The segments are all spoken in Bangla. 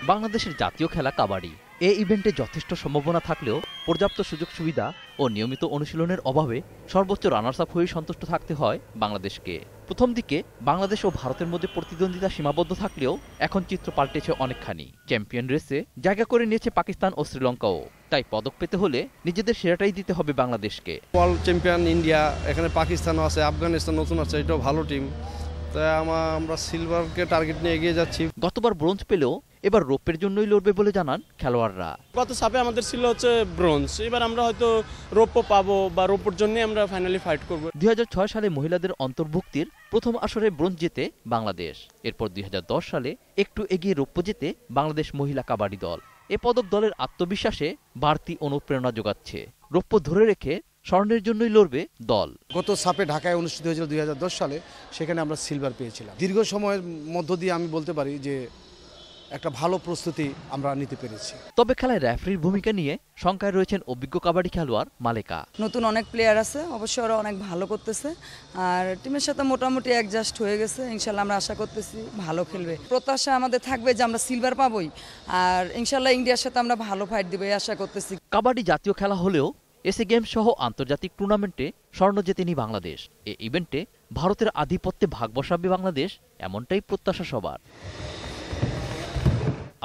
বাংলাদেশের জাতীয় খেলা কাবাডি। এই ইভেন্টে যথেষ্ট সম্ভাবনা থাকলেও পর্যাপ্ত সুযোগ সুবিধা ও নিয়মিত অনুশীলনের অভাবে সর্বোচ্চ রানার্স আপ হয়ে সন্তুষ্ট থাকতে হয় বাংলাদেশকে। প্রথম দিকে বাংলাদেশ ও ভারতের মধ্যে প্রতিদ্বন্দ্বিতা সীমাবদ্ধ থাকলেও এখন চিত্র পাল্টেছে অনেকখানি। চ্যাম্পিয়ন রেসে জায়গা করে নিয়েছে পাকিস্তান ও শ্রীলঙ্কাও। তাই পদক পেতে হলে নিজেদের সেরাটাই দিতে হবে বাংলাদেশকে। ওয়ার্ল্ড চ্যাম্পিয়ন ইন্ডিয়া, এখানে পাকিস্তানও আছে, আফগানিস্তান নতুন আছে, এটাও ভালো টিম। তাই আমরা সিলভারকে টার্গেট নিয়ে এগিয়ে যাচ্ছি। গতবার ব্রোঞ্জ পেলেও এবার রৌপ্যের জন্যই লড়বে বলে জানান খেলোয়াড়রা। গত সাপে আমাদের ছিল হচ্ছে ব্রোঞ্জ, এবার আমরা হয়তো রৌপ্য পাবো বা রৌপ্যর জন্যই আমরা ফাইনালি ফাইট করব। 2006 সালে মহিলাদের অন্তর্ভুক্তির প্রথম আসরে ব্রোঞ্জ জেতে বাংলাদেশ। এরপর 2010 সালে একটু এগিয়ে রৌপ্য জেতে বাংলাদেশ মহিলা কাবাডি দল। এ পদক দলের আত্মবিশ্বাসে বাড়তি অনুপ্রেরণা যোগাচ্ছে। রৌপ্য ধরে রেখে স্বর্ণের জন্যই লড়বে দল। গত সাপে ঢাকায় অনুষ্ঠিত হয়েছিল 2010 সালে, সেখানে আমরা সিলভার পেয়েছিলাম। দীর্ঘ সময়ের মধ্য দিয়ে আমি বলতে পারি যে একটা ভালো প্রস্তুতি আমরা নিতে পেরেছি। তবে খেলায় রেফারির ভূমিকা নিয়ে শঙ্কায় রয়েছেন অভিজ্ঞ কাবাডি খেলোয়াড় মালেকা। নতুন অনেক প্লেয়ার আছে, অবশ্যই ওরা অনেক ভালো করতেছে আর টিমের সাথে মোটামুটি অ্যাডজাস্ট হয়ে গেছে। ইনশাল্লাহ আমরা আশা করতেছি ভালো খেলবে। প্রত্যাশা আমাদের থাকবে যে আমরা সিলভার পাবোই, আর ইনশাল্লাহ ইন্ডিয়ার সাথে আমরা ভালো ফাইট দিব এই আশা করতেছি। কাবাডি জাতীয় খেলা হলেও এশিয়া গেমস সহ আন্তর্জাতিক টুর্নামেন্টে স্বর্ণ জেতেনি বাংলাদেশ। এই ইভেন্টে ভারতের আধিপত্যে ভাগ বসাবে বাংলাদেশ, এমনটাই প্রত্যাশা সবার।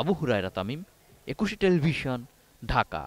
আবু হুরায়রা তামিম, 21 টেলিভিশন, ঢাকা।